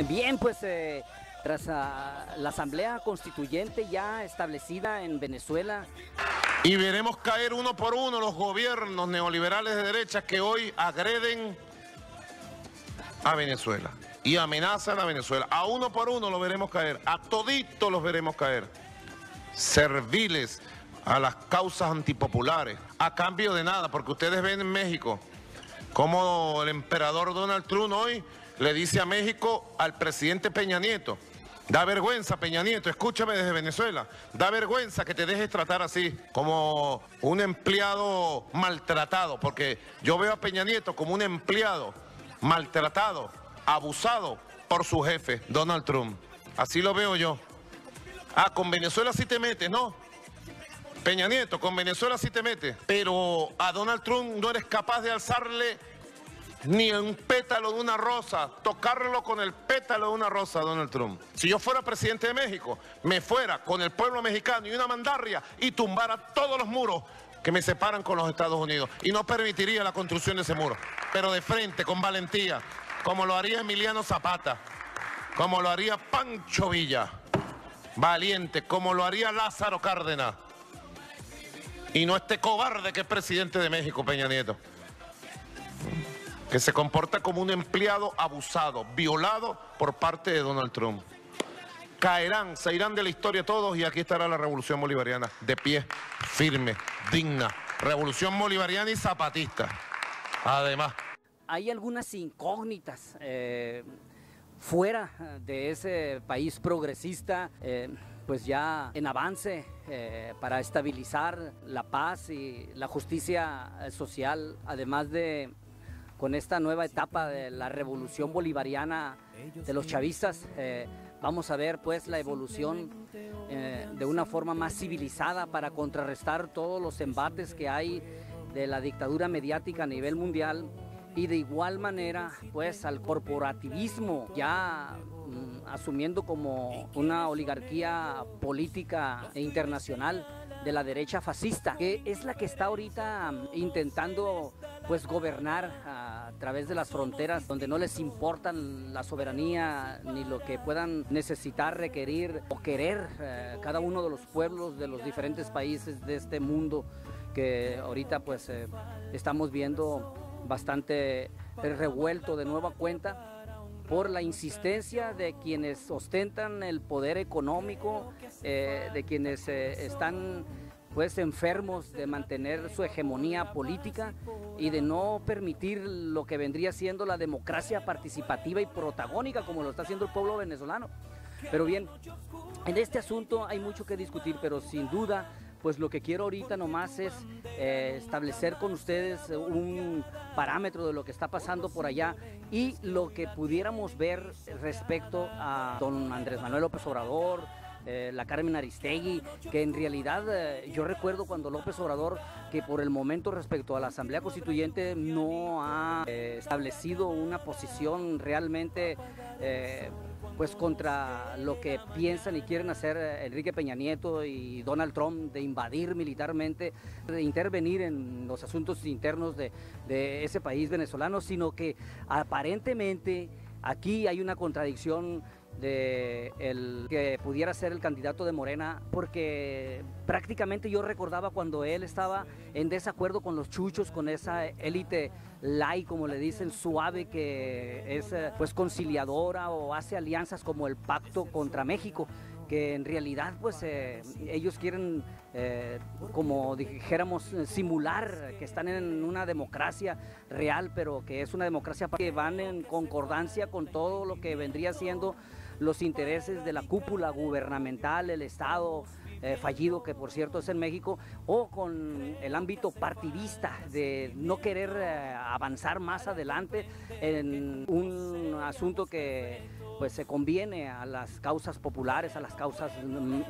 Bien, pues tras la Asamblea Constituyente ya establecida en Venezuela. Y veremos caer uno por uno los gobiernos neoliberales de derecha que hoy agreden a Venezuela y amenazan a Venezuela. A uno por uno los veremos caer, a toditos los veremos caer. Serviles a las causas antipopulares, a cambio de nada, porque ustedes ven en México como el emperador Donald Trump hoy le dice a México al presidente Peña Nieto: da vergüenza, Peña Nieto, escúchame desde Venezuela, da vergüenza que te dejes tratar así, como un empleado maltratado, porque yo veo a Peña Nieto como un empleado maltratado, abusado por su jefe, Donald Trump. Así lo veo yo. Ah, con Venezuela sí te metes, ¿no? Peña Nieto, con Venezuela sí te metes, pero a Donald Trump no eres capaz de alzarle ni un pétalo de una rosa, tocarlo con el pétalo de una rosa, Donald Trump. Si yo fuera presidente de México, me fuera con el pueblo mexicano y una mandarria y tumbara todos los muros que me separan con los Estados Unidos y no permitiría la construcción de ese muro, pero de frente, con valentía, como lo haría Emiliano Zapata, como lo haría Pancho Villa, valiente, como lo haría Lázaro Cárdenas, y no este cobarde que es presidente de México, Peña Nieto, que se comporta como un empleado abusado, violado por parte de Donald Trump. Caerán, se irán de la historia todos y aquí estará la revolución bolivariana, de pie, firme, digna. Revolución bolivariana y zapatista, además. Hay algunas incógnitas fuera de ese país progresista, pues ya en avance para estabilizar la paz y la justicia social, además de con esta nueva etapa de la revolución bolivariana de los chavistas. Vamos a ver pues la evolución de una forma más civilizada para contrarrestar todos los embates que hay de la dictadura mediática a nivel mundial, y de igual manera pues al corporativismo ya asumiendo como una oligarquía política e internacional de la derecha fascista, que es la que está ahorita intentando pues gobernar a través de las fronteras, donde no les importan la soberanía ni lo que puedan necesitar, requerir o querer cada uno de los pueblos de los diferentes países de este mundo que ahorita pues estamos viendo bastante revuelto de nueva cuenta por la insistencia de quienes ostentan el poder económico, de quienes están pues enfermos de mantener su hegemonía política y de no permitir lo que vendría siendo la democracia participativa y protagónica como lo está haciendo el pueblo venezolano. Pero bien, en este asunto hay mucho que discutir, pero sin duda pues lo que quiero ahorita nomás es establecer con ustedes un parámetro de lo que está pasando por allá y lo que pudiéramos ver respecto a don Andrés Manuel López Obrador, la Carmen Aristegui, que en realidad yo recuerdo cuando López Obrador, que por el momento respecto a la Asamblea Constituyente no ha establecido una posición realmente pues contra lo que piensan y quieren hacer Enrique Peña Nieto y Donald Trump, de invadir militarmente, de intervenir en los asuntos internos de ese país venezolano, sino que aparentemente aquí hay una contradicción de el que pudiera ser el candidato de Morena, porque prácticamente yo recordaba cuando él estaba en desacuerdo con los chuchos, con esa élite light, como le dicen, suave, que es pues conciliadora o hace alianzas como el Pacto contra México, que en realidad pues ellos quieren como dijéramos simular que están en una democracia real, pero que es una democracia que van en concordancia con todo lo que vendría siendo los intereses de la cúpula gubernamental, el Estado fallido, que por cierto es en México, o con el ámbito partidista de no querer avanzar más adelante en un asunto que pues se conviene a las causas populares, a las causas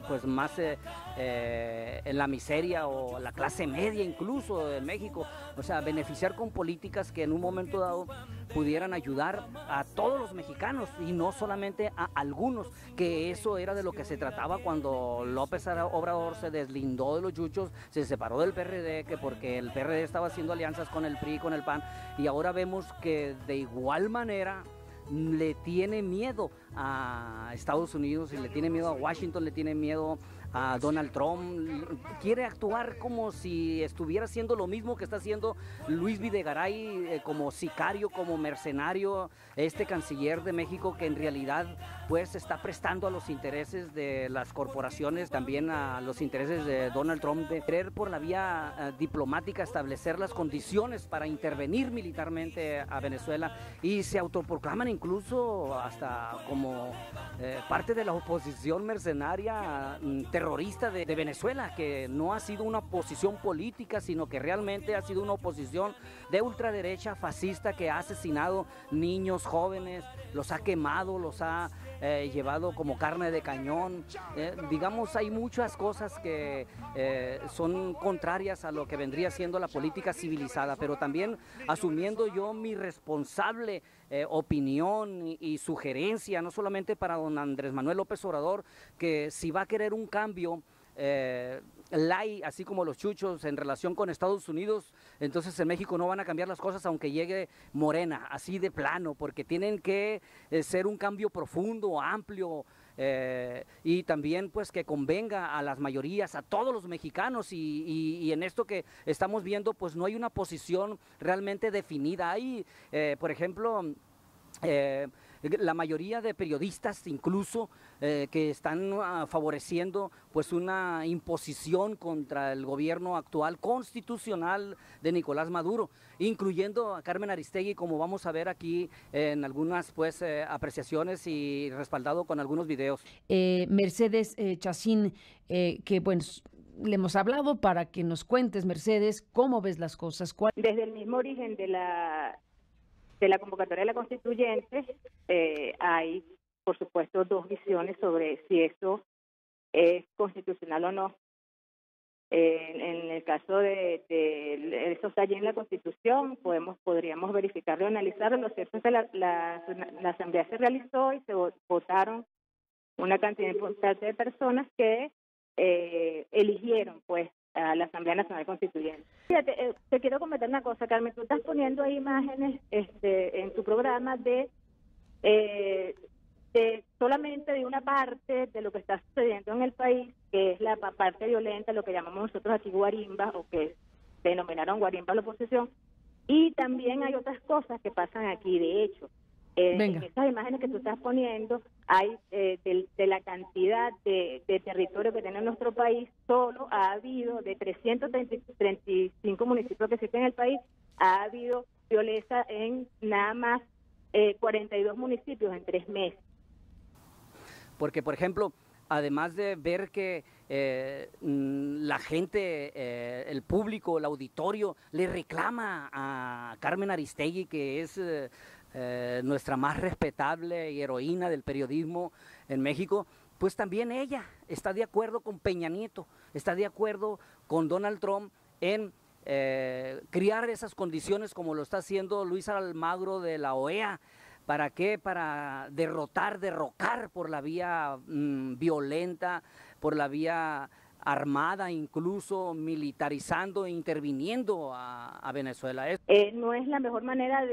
pues más en la miseria o la clase media incluso de México, o sea, beneficiar con políticas que en un momento dado pudieran ayudar a todos los mexicanos y no solamente a algunos, que eso era de lo que se trataba cuando López Obrador se deslindó de los yuchos, se separó del PRD, que porque el PRD estaba haciendo alianzas con el PRI, con el PAN, y ahora vemos que de igual manera le tiene miedo a Estados Unidos, y le tiene miedo a Washington, le tiene miedo a Donald Trump, quiere actuar como si estuviera haciendo lo mismo que está haciendo Luis Videgaray, como sicario, como mercenario, este canciller de México, que en realidad pues se está prestando a los intereses de las corporaciones, también a los intereses de Donald Trump, de querer por la vía diplomática establecer las condiciones para intervenir militarmente a Venezuela, y se autoproclaman incluso hasta como parte de la oposición mercenaria terrorista de Venezuela, que no ha sido una oposición política, sino que realmente ha sido una oposición de ultraderecha fascista que ha asesinado niños, jóvenes, los ha quemado, los ha llevado como carne de cañón. Digamos, hay muchas cosas que son contrarias a lo que vendría siendo la política civilizada, pero también asumiendo yo mi responsable opinión y sugerencia, no solamente para don Andrés Manuel López Obrador, que si va a querer un cambio así como los chuchos en relación con Estados Unidos, entonces en México no van a cambiar las cosas aunque llegue Morena, así de plano, porque tienen que ser un cambio profundo, amplio, y también pues que convenga a las mayorías, a todos los mexicanos, y en esto que estamos viendo pues no hay una posición realmente definida. Hay, por ejemplo, la mayoría de periodistas incluso que están favoreciendo pues una imposición contra el gobierno actual constitucional de Nicolás Maduro, incluyendo a Carmen Aristegui, como vamos a ver aquí en algunas pues apreciaciones y respaldado con algunos videos. Mercedes Chacín, que bueno, le hemos hablado para que nos cuentes, Mercedes, cómo ves las cosas. Desde el mismo origen de la convocatoria de la constituyente, hay, por supuesto, dos visiones sobre si eso es constitucional o no. En el caso de eso está allí en la Constitución, podríamos verificarlo y analizarlo. Lo cierto es que la Asamblea se realizó y se votaron una cantidad importante de personas que eligieron, pues, a la Asamblea Nacional Constituyente. Fíjate, te quiero comentar una cosa, Carmen. Tú estás poniendo ahí imágenes en tu programa de solamente de una parte de lo que está sucediendo en el país, que es la parte violenta, lo que llamamos nosotros aquí guarimbas, o que denominaron guarimbas a la oposición, y también hay otras cosas que pasan aquí. De hecho, en estas imágenes que tú estás poniendo, hay de la cantidad de territorio que tiene nuestro país, solo ha habido, de 335 municipios que existen en el país, ha habido violencia en nada más 42 municipios en 3 meses. Porque, por ejemplo, además de ver que la gente, el público, el auditorio, le reclama a Carmen Aristegui, que es nuestra más respetable y heroína del periodismo en México, pues también ella está de acuerdo con Peña Nieto, está de acuerdo con Donald Trump en crear esas condiciones como lo está haciendo Luis Almagro de la OEA. ¿Para qué? Para derrocar por la vía violenta, por la vía armada, incluso militarizando e interviniendo a Venezuela. No es la mejor manera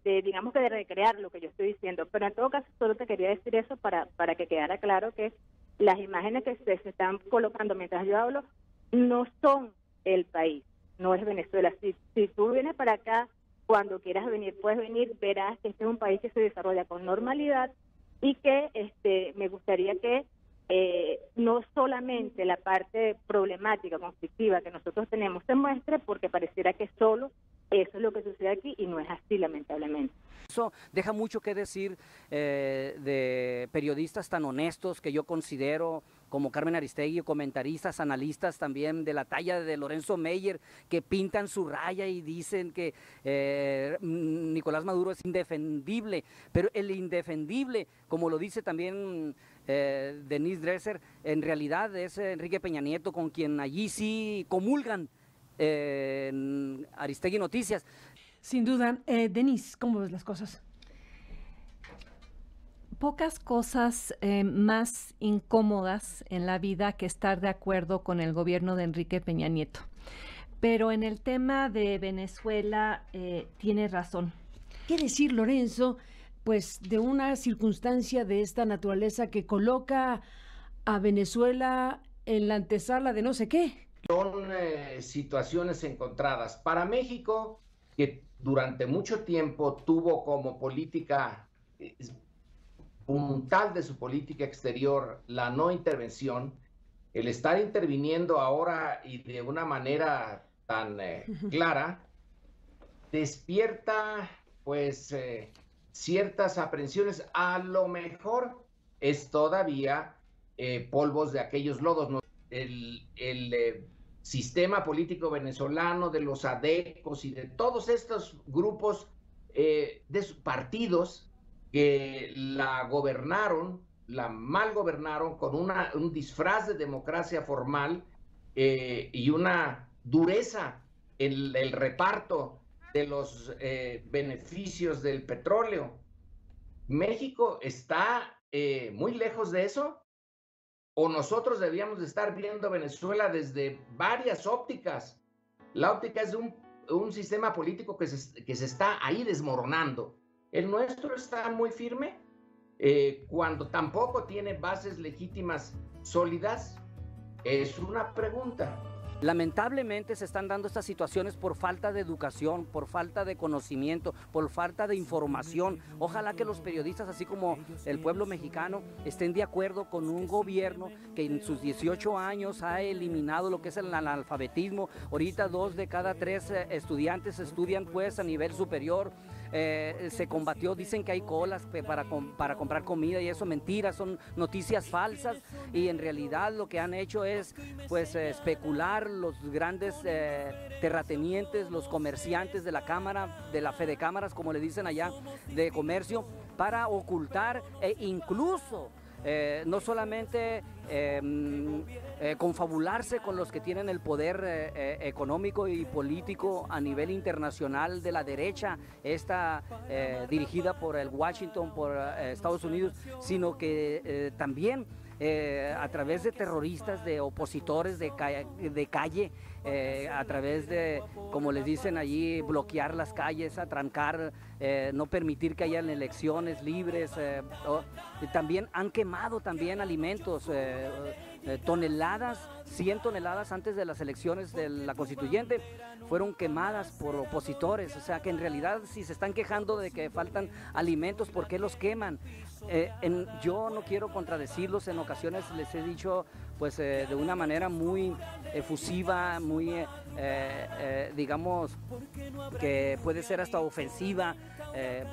digamos que de recrear lo que yo estoy diciendo, pero en todo caso solo te quería decir eso para que quedara claro que las imágenes que se están colocando mientras yo hablo no son el país, no es Venezuela. Si tú vienes para acá, cuando quieras venir, puedes venir, verás que este es un país que se desarrolla con normalidad y que me gustaría que no solamente la parte problemática, conflictiva que nosotros tenemos se muestre, porque pareciera que solo eso es lo que sucede aquí y no es así, lamentablemente. Eso deja mucho que decir de periodistas tan honestos que yo considero, como Carmen Aristegui, comentaristas, analistas también de la talla de Lorenzo Meyer, que pintan su raya y dicen que Nicolás Maduro es indefendible, pero el indefendible, como lo dice también Denise Dresser, en realidad es Enrique Peña Nieto, con quien allí sí comulgan en Aristegui Noticias. Sin duda. Denise, ¿cómo ves las cosas? Pocas cosas más incómodas en la vida que estar de acuerdo con el gobierno de Enrique Peña Nieto. Pero en el tema de Venezuela tiene razón. ¿Qué decir, Lorenzo? pues de una circunstancia de esta naturaleza que coloca a Venezuela en la antesala de no sé qué? Son situaciones encontradas. Para México, que durante mucho tiempo tuvo como política puntal de su política exterior la no intervención, el estar interviniendo ahora y de una manera tan clara, despierta pues ciertas aprensiones. A lo mejor es todavía polvos de aquellos lodos, ¿no? El sistema político venezolano, de los ADECOS y de todos estos grupos de partidos que la gobernaron, la mal gobernaron con un disfraz de democracia formal y una dureza en el reparto de los beneficios del petróleo. ¿México está muy lejos de eso? ¿O nosotros debíamos de estar viendo Venezuela desde varias ópticas? La óptica es de un sistema político que se está ahí desmoronando. El nuestro está muy firme cuando tampoco tiene bases legítimas sólidas. Es una pregunta. Lamentablemente se están dando estas situaciones por falta de educación, por falta de conocimiento, por falta de información. Ojalá que los periodistas, así como el pueblo mexicano, estén de acuerdo con un gobierno que en sus 18 años ha eliminado lo que es el analfabetismo. Ahorita 2 de cada 3 estudiantes estudian pues a nivel superior. Se combatió, dicen que hay colas para comprar comida y eso, mentiras, son noticias falsas, y en realidad lo que han hecho es pues especular los grandes terratenientes, los comerciantes de la Cámara, de la Fede Cámaras, como le dicen allá, de comercio, para ocultar e incluso no solamente confabularse con los que tienen el poder económico y político a nivel internacional de la derecha, esta dirigida por el Washington, por Estados Unidos, sino que también a través de terroristas, de opositores de calle, a través de, como les dicen allí, bloquear las calles, atrancar, no permitir que hayan elecciones libres. También han quemado también alimentos, toneladas, 100 toneladas antes de las elecciones de la constituyente fueron quemadas por opositores. O sea que en realidad, si se están quejando de que faltan alimentos, ¿por qué los queman? Yo no quiero contradecirlos, en ocasiones les he dicho pues de una manera muy efusiva, muy digamos que puede ser hasta ofensiva,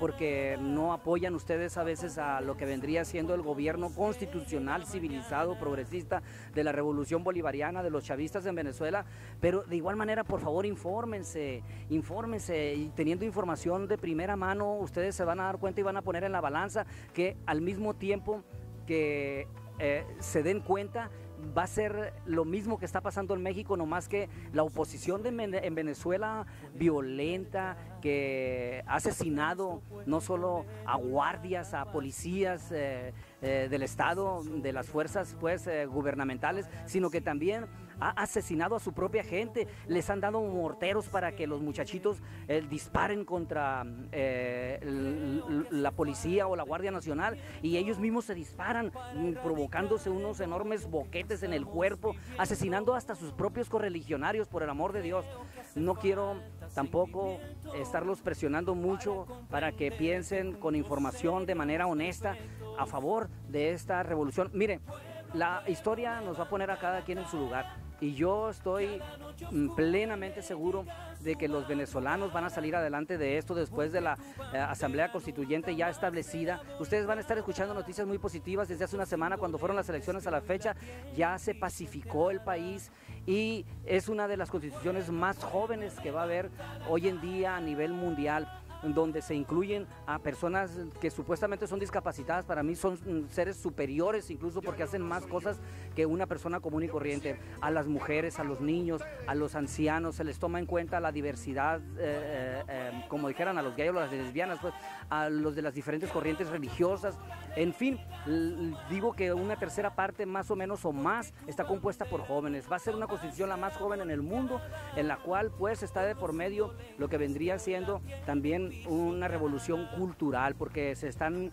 porque no apoyan ustedes a veces a lo que vendría siendo el gobierno constitucional, civilizado, progresista de la revolución bolivariana, de los chavistas en Venezuela. Pero de igual manera, por favor, infórmense, y teniendo información de primera mano, ustedes se van a dar cuenta y van a poner en la balanza que al mismo tiempo que se den cuenta, va a ser lo mismo que está pasando en México, nomás que la oposición en Venezuela violenta, que ha asesinado no solo a guardias, a policías del Estado, de las fuerzas pues gubernamentales, sino que también ha asesinado a su propia gente. Les han dado morteros para que los muchachitos disparen contra la policía o la Guardia Nacional, y ellos mismos se disparan, provocándose unos enormes boquetes en el cuerpo, asesinando hasta sus propios correligionarios, por el amor de Dios. No quiero tampoco estarlos presionando mucho para que piensen con información de manera honesta a favor de esta revolución. Mire, la historia nos va a poner a cada quien en su lugar, y yo estoy plenamente seguro de que los venezolanos van a salir adelante de esto después de la Asamblea Constituyente ya establecida. Ustedes van a estar escuchando noticias muy positivas. Desde hace una semana, cuando fueron las elecciones a la fecha, ya se pacificó el país y es una de las constituciones más jóvenes que va a haber hoy en día a nivel mundial, donde se incluyen a personas que supuestamente son discapacitadas. Para mí son seres superiores, incluso porque hacen más cosas que una persona común y corriente. A las mujeres, a los niños, a los ancianos, se les toma en cuenta la diversidad, como dijeran, a los gays o las lesbianas, pues, a los de las diferentes corrientes religiosas. En fin, digo que una tercera parte más o menos o más está compuesta por jóvenes. Va a ser una constitución la más joven en el mundo, en la cual pues está de por medio lo que vendría siendo también una revolución cultural, porque se están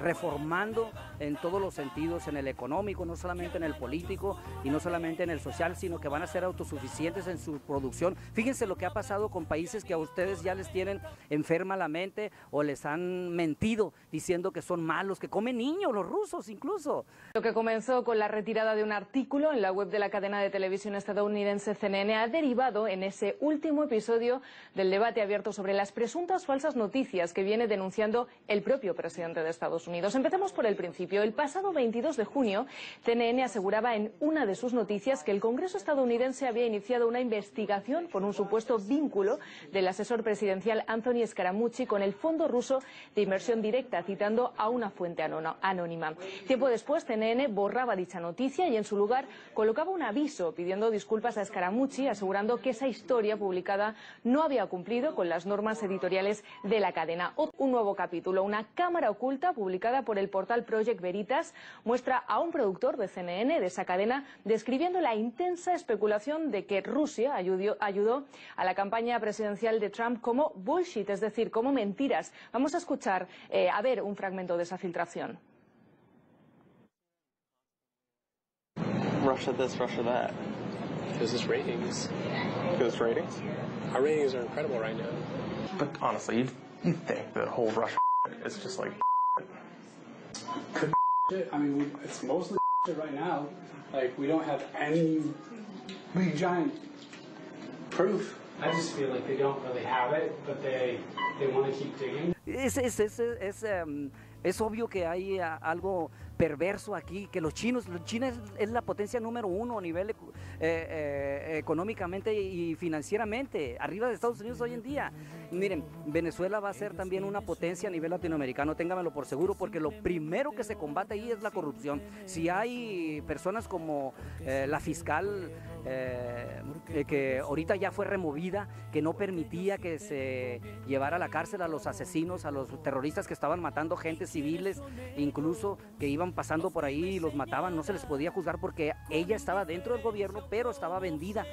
reformando en todos los sentidos, en el económico, no solamente en el político y no solamente en el social, sino que van a ser autosuficientes en su producción. Fíjense lo que ha pasado con países que a ustedes ya les tienen enferma la mente o les han mentido diciendo que son malos, que comen niños, los rusos incluso. Lo que comenzó con la retirada de un artículo en la web de la cadena de televisión estadounidense CNN ha derivado en ese último episodio del debate abierto sobre las presuntas falsas noticias que viene denunciando el propio presidente de Estados Unidos. Empecemos por el principio. El pasado 22 de junio, CNN aseguraba en una de sus noticias que el Congreso estadounidense había iniciado una investigación por un supuesto vínculo del asesor presidencial Anthony Scaramucci con el Fondo Ruso de Inversión Directa, citando a una fuente anónima. Tiempo después, CNN borraba dicha noticia y en su lugar colocaba un aviso pidiendo disculpas a Scaramucci, asegurando que esa historia publicada no había cumplido con las normas editoriales de la cadena. Un nuevo capítulo, una cámara oculta publicada por el portal Project Veritas, muestra a un productor de CNN, de esa cadena, describiendo la intensa especulación de que Rusia ayudó a la campaña presidencial de Trump como bullshit, es decir, como mentiras. Vamos a escuchar, a ver, un fragmento de esa filtración. Russia this, Russia that. Because it's ratings. Because it's ratings? Our ratings are incredible right now. But honestly, you think the whole Russia is just like I mean, it's mostly right now. Like, we don't have any big giant proof. I just feel like they don't really have it, but they want to keep digging. Es obvio que hay algo perverso aquí, que China es la potencia número uno a nivel económicamente y financieramente, arriba de Estados Unidos hoy en día. Miren, Venezuela va a ser también una potencia a nivel latinoamericano, téngamelo por seguro, porque lo primero que se combate ahí es la corrupción. Si hay personas como la fiscal que ahorita ya fue removida, que no permitía que se llevara a la cárcel a los asesinos, a los terroristas que estaban matando gente, civiles, incluso que iban pasando por ahí y los mataban, no se les podía juzgar porque ella estaba dentro del gobierno, pero estaba vendida.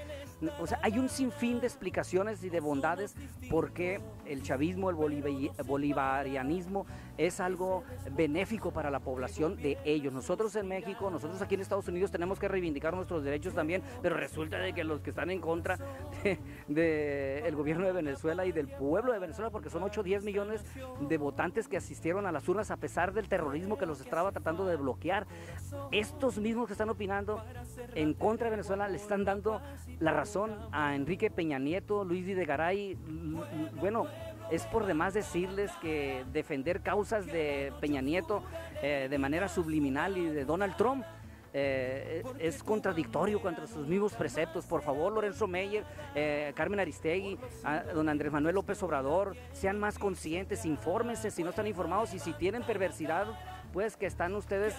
O sea, hay un sinfín de explicaciones y de bondades porque el chavismo, el bolivarianismo es algo benéfico para la población de ellos. Nosotros en México, nosotros aquí en Estados Unidos tenemos que reivindicar nuestros derechos también, pero resulta de que los que están en contra del gobierno de Venezuela y del pueblo de Venezuela, porque son 8 o 10 millones de votantes que asistieron a las urnas a pesar del terrorismo que los estaba tratando de bloquear. Estos mismos que están opinando en contra de Venezuela le están dando la razón a Enrique Peña Nieto, Luis Videgaray. Bueno, es por demás decirles que defender causas de Peña Nieto de manera subliminal y de Donald Trump es contradictorio contra sus mismos preceptos. Por favor, Lorenzo Meyer, Carmen Aristegui, don Andrés Manuel López Obrador, sean más conscientes, infórmense si no están informados y si tienen perversidad, pues que están ustedes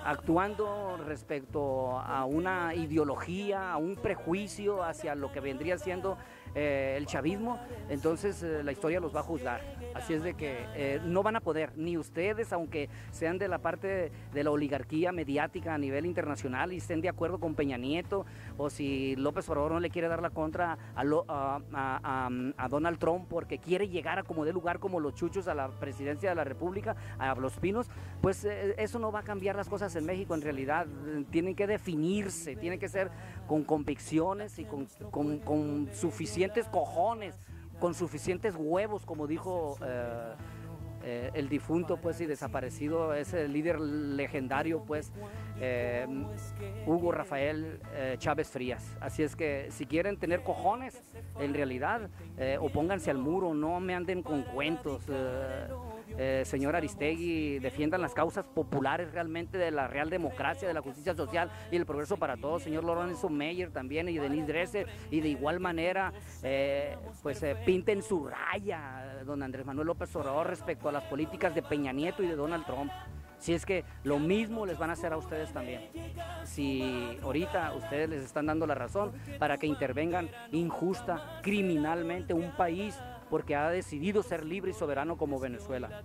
actuando respecto a una ideología, a un prejuicio hacia lo que vendría siendo el chavismo, entonces la historia los va a juzgar. Así es de que no van a poder, ni ustedes, aunque sean de la parte de la oligarquía mediática a nivel internacional y estén de acuerdo con Peña Nieto, o si López Obrador no le quiere dar la contra a Donald Trump porque quiere llegar a como de lugar como los chuchos a la presidencia de la República, a Los Pinos, pues eso no va a cambiar las cosas en México. En realidad tienen que definirse, tienen que ser con convicciones y con suficientes cojones, con suficientes huevos, como dijo el difunto pues y desaparecido, ese líder legendario pues Hugo Rafael Chávez Frías. Así es que si quieren tener cojones en realidad, opónganse al muro, no me anden con cuentos. Señor Aristegui, defiendan las causas populares realmente de la real democracia, de la justicia social y el progreso para todos. Señor Lorenzo Meyer también y Denise Dresser, y de igual manera pinten su raya, don Andrés Manuel López Obrador, respecto a las políticas de Peña Nieto y de Donald Trump. Si es que lo mismo les van a hacer a ustedes también. Si ahorita ustedes les están dando la razón para que intervengan injusta, criminalmente un país porque ha decidido ser libre y soberano como Venezuela.